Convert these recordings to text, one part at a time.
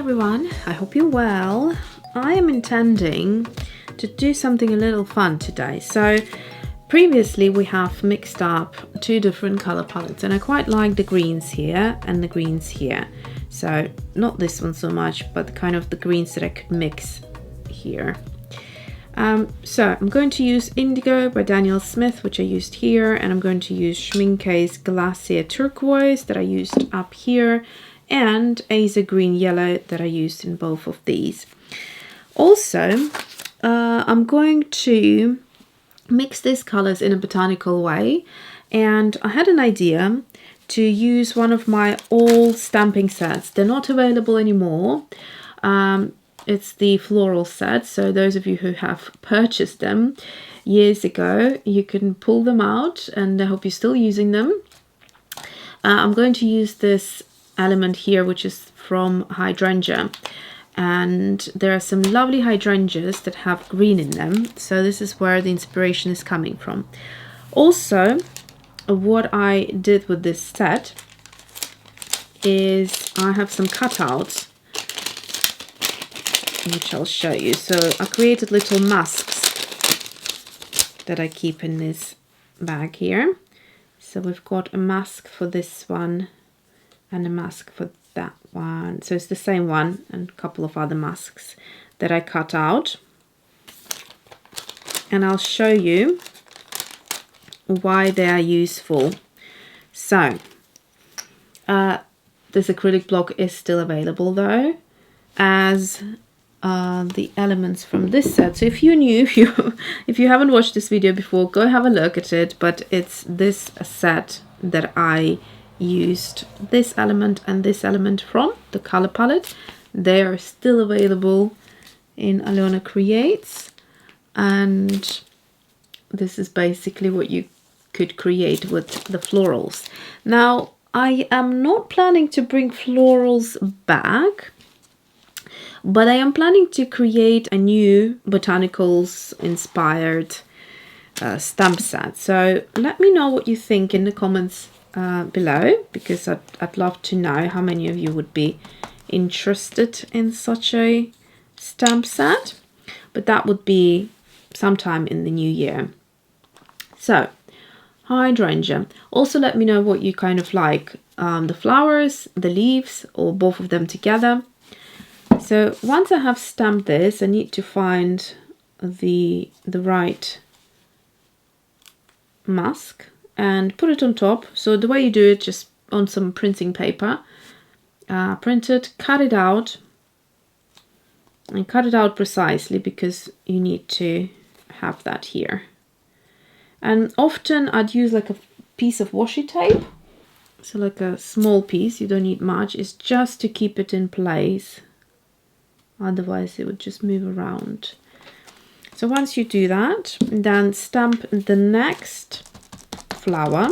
everyone, I hope you're well. I am intending to do something a little fun today. So previously we have mixed up two different color palettes and I quite like the greens here and the greens here. So not this one so much, but kind of the greens that I could mix here. So I'm going to use Indigo by Daniel Smith, which I used here, and I'm going to use Schmincke's Glacier Turquoise that I used up here, and Aza Green Yellow that I used in both of these. Also, I'm going to mix these colors in a botanical way, and I had an idea to use one of my old stamping sets. They're not available anymore. It's the floral set, so those of you who have purchased them years ago, you can pull them out, and I hope you're still using them. I'm going to use this element here, which is from Hydrangea, and there are some lovely hydrangeas that have green in them, so this is where the inspiration is coming from. Also, what I did with this set is I have some cutouts which I'll show you. So I created little masks that I keep in this bag here. So we've got a mask for this one and a mask for that one. So it's the same one and a couple of other masks that I cut out. And I'll show you why they are useful. So this acrylic block is still available though, as the elements from this set. So if you're new, if you haven't watched this video before, go have a look at it. But it's this set that I used this element and this element from the color palette. They are still available in Alyona Creates, and this is basically what you could create with the florals. Now I am not planning to bring florals back, but I am planning to create a new botanicals inspired stamp set. So let me know what you think in the comments below, because I'd love to know how many of you would be interested in such a stamp set. But that would be sometime in the new year. So Hydrangea. Also let me know what you kind of like, the flowers, the leaves, or both of them together. So once I have stamped this, I need to find the right mask and put it on top. So the way you do it, just on some printing paper, print it, cut it out, and cut it out precisely because you need to have that here. And often I'd use like a piece of washi tape, so like a small piece, you don't need much, it's just to keep it in place. Otherwise it would just move around. So once you do that, then stamp the next flower,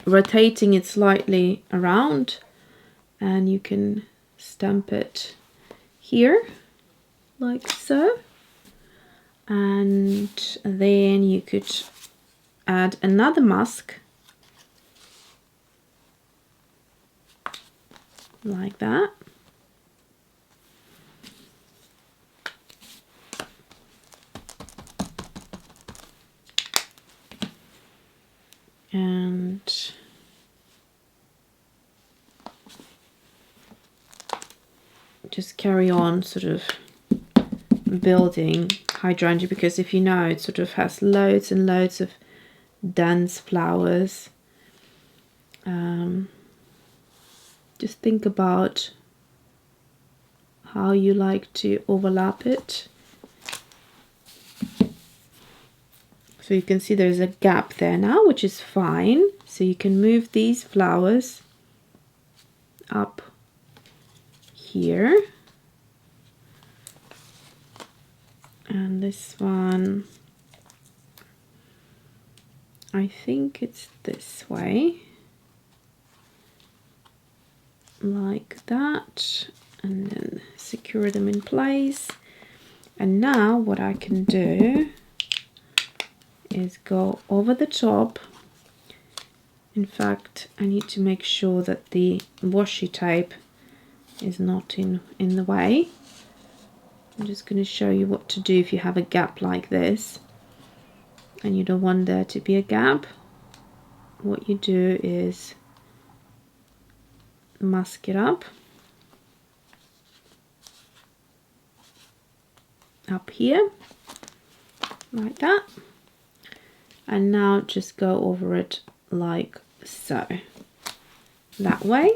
rotating it slightly around, and you can stamp it here like so. And then you could add another mask like that. And just carry on sort of building Hydrangea, because if you know, it sort of has loads and loads of dense flowers. Just think about how you like to overlap it. So you can see there's a gap there now, which is fine. So you can move these flowers up here. And this one, I think it's this way. Like that. And then secure them in place. And now what I can do is go over the top. In fact, I need to make sure that the washi tape is not in the way. I'm just going to show you what to do if you have a gap like this and you don't want there to be a gap. What you do is mask it up here like that, and now just go over it like so. That way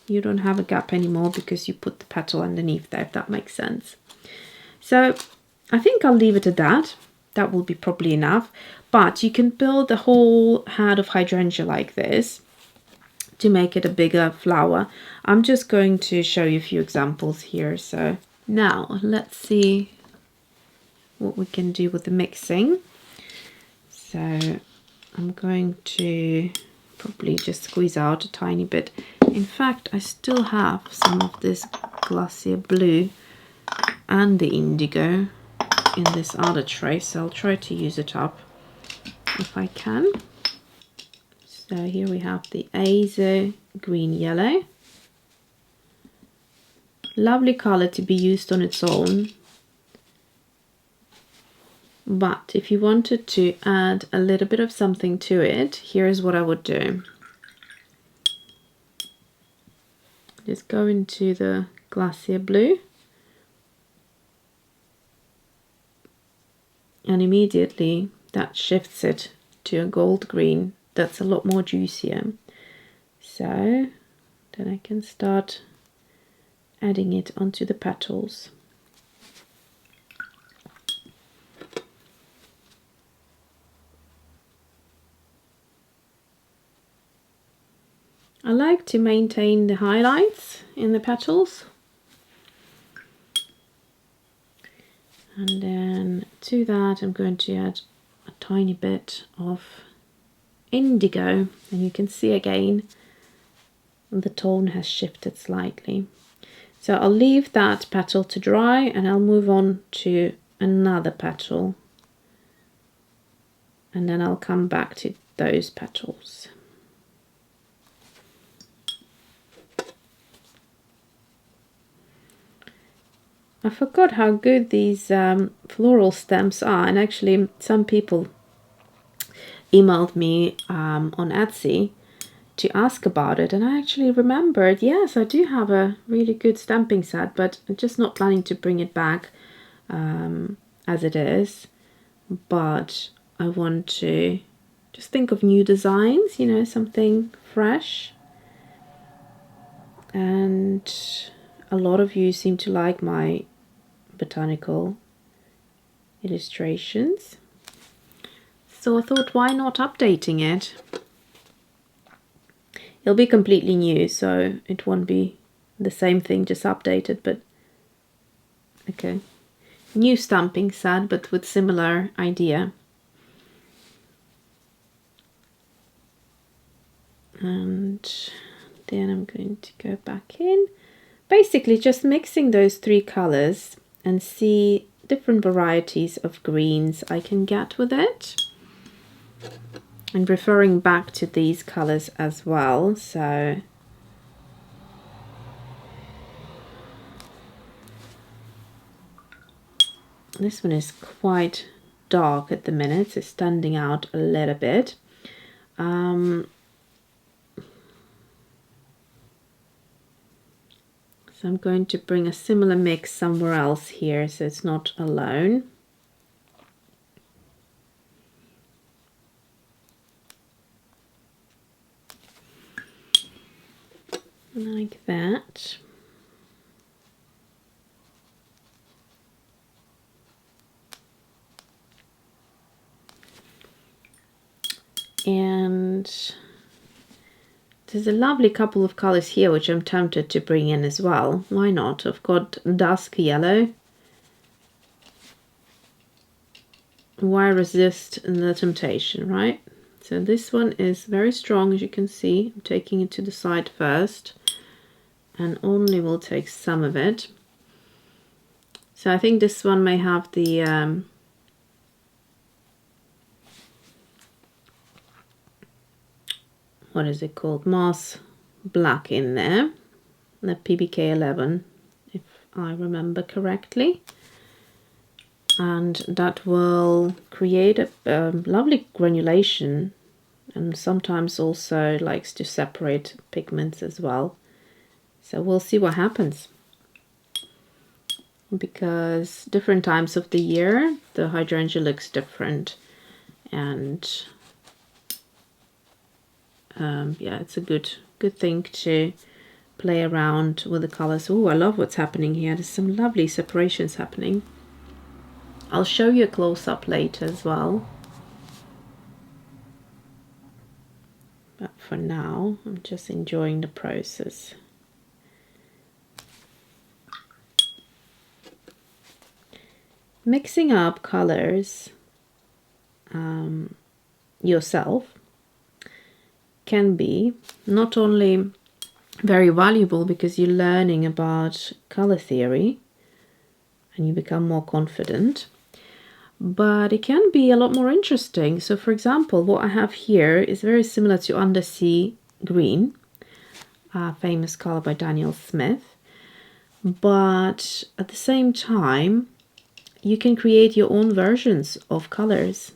you don't have a gap anymore because you put the petal underneath there, if that makes sense. So I think I'll leave it at that. That will be probably enough, but you can build the whole head of hydrangea like this to make it a bigger flower. I'm just going to show you a few examples here. So now let's see what we can do with the mixing. So I'm going to probably just squeeze out a tiny bit. In fact, I still have some of this glacier blue and the indigo in this other tray, so I'll try to use it up if I can. So here we have the Azo green yellow. Lovely color to be used on its own, but if you wanted to add a little bit of something to it, here's what I would do. Just go into the glacier blue and immediately that shifts it to a gold green that's a lot more juicier. So then I can start adding it onto the petals. I like to maintain the highlights in the petals. And then to that I'm going to add a tiny bit of indigo, and you can see again the tone has shifted slightly. So I'll leave that petal to dry and I'll move on to another petal, and then I'll come back to those petals. I forgot how good these floral stamps are, and actually some people emailed me on Etsy to ask about it, and I actually remembered, yes, I do have a really good stamping set, but I'm just not planning to bring it back as it is. But I want to just think of new designs, you know, something fresh. And a lot of you seem to like my botanical illustrations, so I thought, why not updating it? It'll be completely new, so it won't be the same thing, just updated, but okay. New stamping set, but with similar idea. And then I'm going to go back in. Basically just mixing those three colors and see different varieties of greens I can get with it. And referring back to these colors as well. So this one is quite dark at the minute, it's standing out a little bit. So I'm going to bring a similar mix somewhere else here, so it's not alone. Like that. And there's a lovely couple of colors here which I'm tempted to bring in as well. Why not? I've got dusk yellow. Why resist the temptation, right? So this one is very strong, as you can see. I'm taking it to the side first and only will take some of it. So I think this one may have the what is it called, moss black in there. the PBK11, if I remember correctly. And that will create a lovely granulation, and sometimes also likes to separate pigments as well. So we'll see what happens, because different times of the year the hydrangea looks different, and yeah, it's a good thing to play around with the colors. Oh, I love what's happening here. There's some lovely separations happening. I'll show you a close-up later as well, but for now I'm just enjoying the process. Mixing up colors yourself can be not only very valuable because you're learning about color theory and you become more confident, but it can be a lot more interesting. So for example, what I have here is very similar to Undersea Green, a famous color by Daniel Smith, but at the same time you can create your own versions of colors.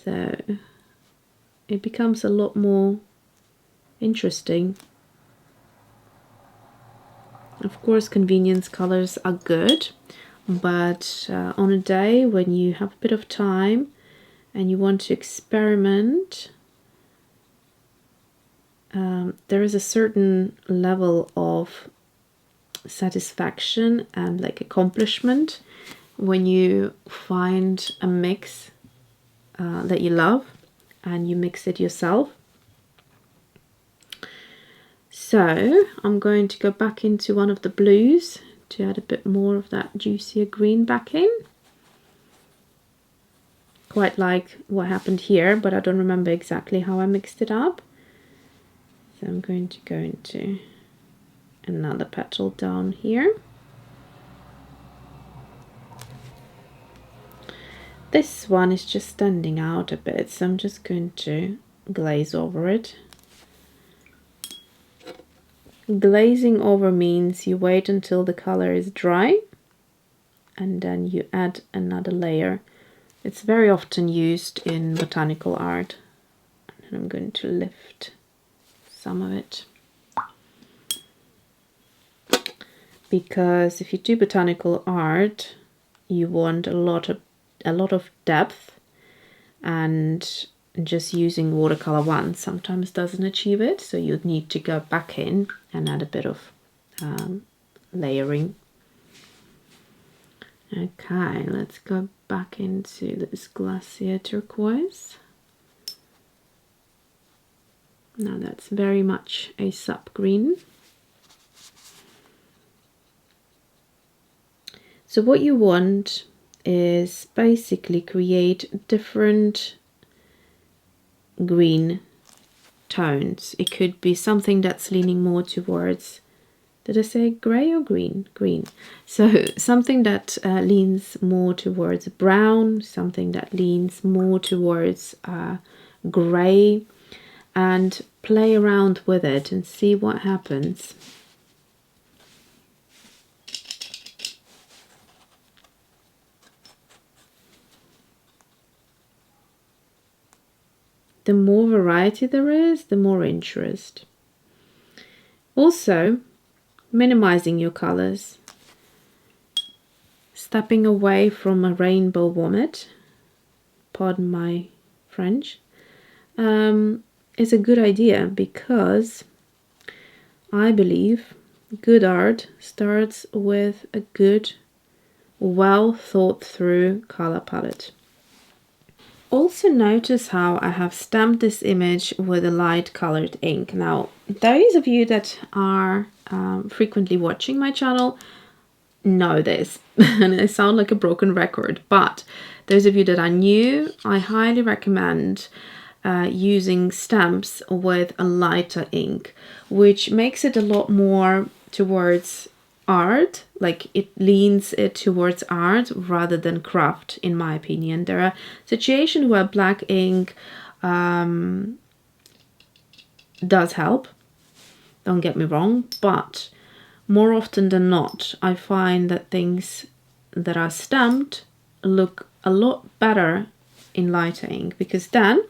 So it becomes a lot more interesting. Of course, convenience colors are good, but on a day when you have a bit of time and you want to experiment, there is a certain level of satisfaction and like accomplishment when you find a mix that you love and you mix it yourself. So I'm going to go back into one of the blues to add a bit more of that juicier green back in. Quite like what happened here, but I don't remember exactly how I mixed it up. So I'm going to go into another petal down here. This one is just standing out a bit, so I'm just going to glaze over it. Glazing over means you wait until the color is dry and then you add another layer. It's very often used in botanical art. And I'm going to lift some of it, because if you do botanical art you want a lot of depth, and just using watercolor once sometimes doesn't achieve it, so you'd need to go back in and add a bit of layering. Okay, let's go back into this glacier turquoise. Now that's very much a sap green. So what you want is basically create different green tones. It could be something that's leaning more towards, did I say gray or green? Green. So something that leans more towards brown, something that leans more towards gray, and play around with it and see what happens. The more variety there is, the more interest. Also, minimizing your colors. Stepping away from a rainbow vomit, pardon my French, is a good idea, because I believe good art starts with a good, well thought through color palette. Also notice how I have stamped this image with a light colored ink. Now, those of you that are frequently watching my channel know this, and I sound like a broken record, but those of you that are new, I highly recommend using stamps with a lighter ink, which makes it a lot more towards art, like it leans it towards art rather than craft, in my opinion. There are situations where black ink does help, don't get me wrong, but more often than not, I find that things that are stamped look a lot better in lighter ink, because then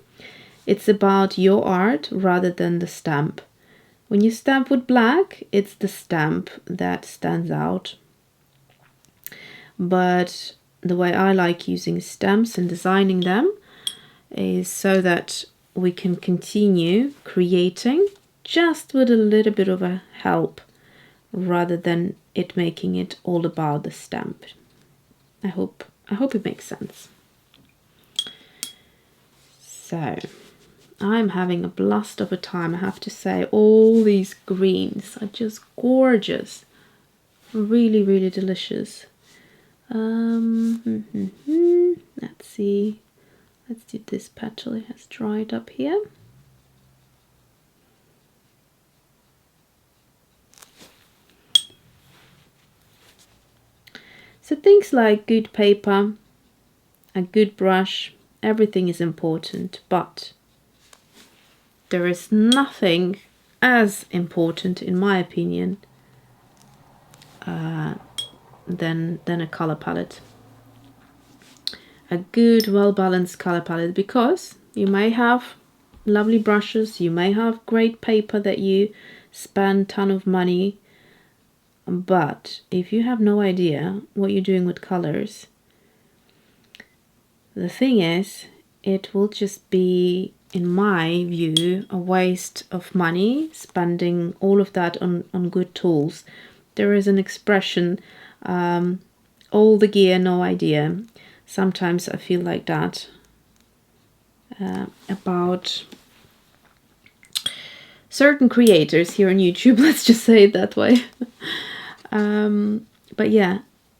it's about your art rather than the stamp. When you stamp with black, it's the stamp that stands out. But the way I like using stamps and designing them is so that we can continue creating just with a little bit of a help, rather than it making it all about the stamp. I hope it makes sense. So I'm having a blast of a time, I have to say. All these greens are just gorgeous, really, really delicious. Let's see, let's do this petal. It has dried up here. So things like good paper, a good brush, everything is important, but there is nothing as important, in my opinion, than a color palette. A good, well-balanced color palette, because you may have lovely brushes, you may have great paper that you spend a ton of money, but if you have no idea what you're doing with colors, the thing is, it will just be, in my view, a waste of money spending all of that on good tools. There is an expression, all the gear, no idea. Sometimes I feel like that about certain creators here on YouTube, let's just say it that way. But yeah,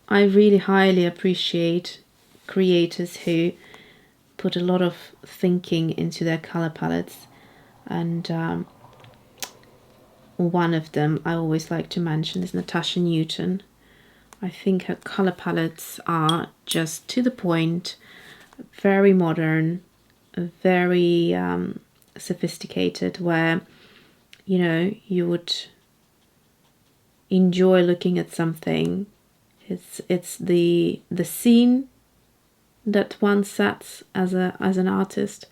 I really highly appreciate creators who put a lot of thinking into their color palettes, and one of them I always like to mention is Natasha Newton. I think her color palettes are just to the point, very modern, very sophisticated, where, you know, you would enjoy looking at something. It's the scene that one sets as an artist,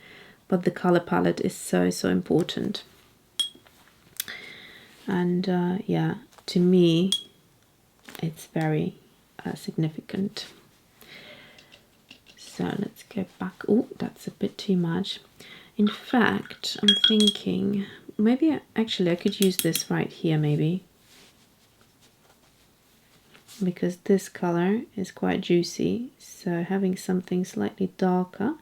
but the color palette is so important. And yeah, to me it's very significant. So let's go back. Oh, that's a bit too much. In fact, I'm thinking maybe actually I could use this right here, maybe, because this color is quite juicy, so having something slightly darker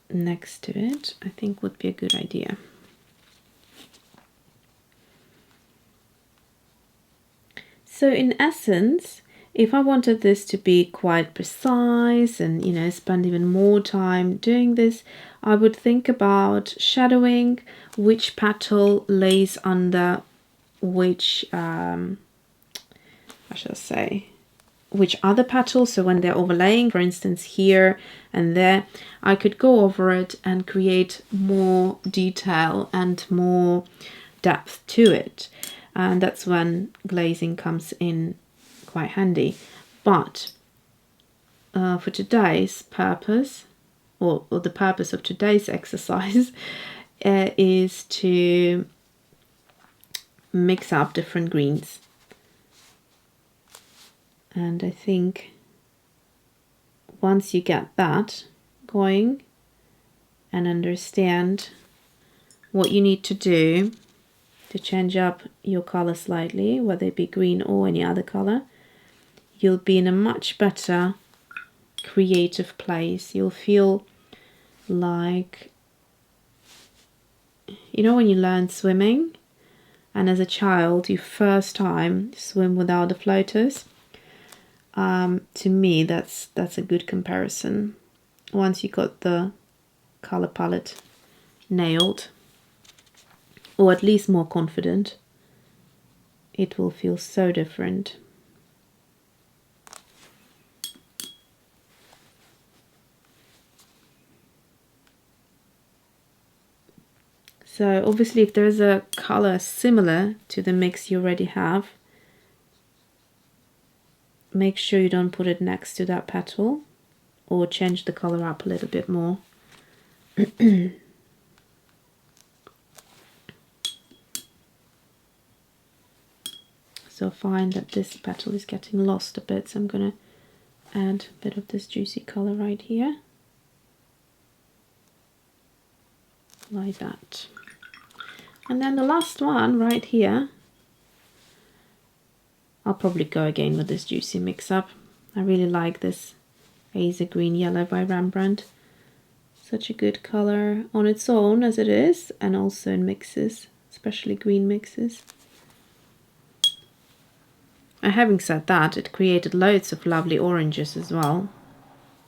next to it I think would be a good idea. So in essence, if I wanted this to be quite precise and, you know, spend even more time doing this, I would think about shadowing, which petal lays under which I shall say, which other petal. So when they're overlaying, for instance, here and there, I could go over it and create more detail and more depth to it. And that's when glazing comes in quite handy. But for today's purpose, or the purpose of today's exercise, is to mix up different greens. And I think once you get that going and understand what you need to do to change up your color slightly, whether it be green or any other color, you'll be in a much better creative place. You'll feel like, you know, when you learn swimming and as a child you first time swim without the floaters. To me that's a good comparison. Once you got the color palette nailed, or at least more confident, it will feel so different. So obviously if there's a color similar to the mix you already have, make sure you don't put it next to that petal, or change the color up a little bit more. So find that this petal is getting lost a bit, so I'm going to add a bit of this juicy color right here, like that. And then the last one right here, I'll probably go again with this juicy mix up. I really like this Hazel Green Yellow by Rembrandt. Such a good color on its own as it is, and also in mixes, especially green mixes. And having said that, it created loads of lovely oranges as well.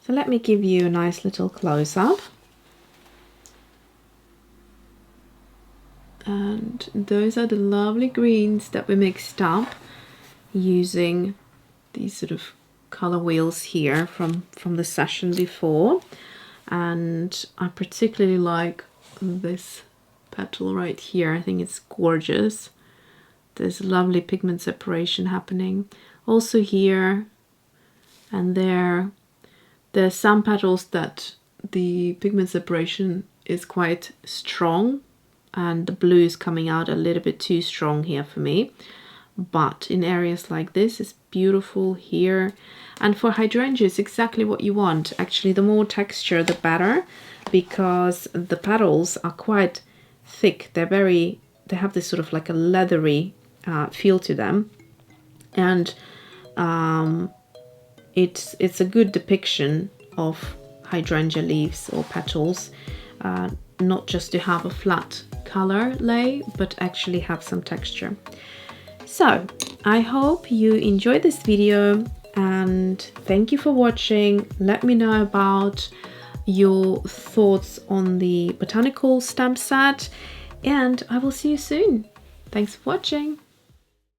So let me give you a nice little close-up. And those are the lovely greens that we mixed up using these sort of color wheels here from the session before. And I particularly like this petal right here. I think it's gorgeous. There's lovely pigment separation happening. Also here and there. There's some petals that the pigment separation is quite strong, and the blue is coming out a little bit too strong here for me. But in areas like this, it's beautiful here. And for hydrangea, it's exactly what you want. Actually, the more texture, the better, because the petals are quite thick. They have this sort of like a leathery feel to them, and it's a good depiction of hydrangea leaves or petals, not just to have a flat color lay, but actually have some texture. So I hope you enjoyed this video, and thank you for watching. Let me know about your thoughts on the botanical stamp set, and I will see you soon. Thanks for watching.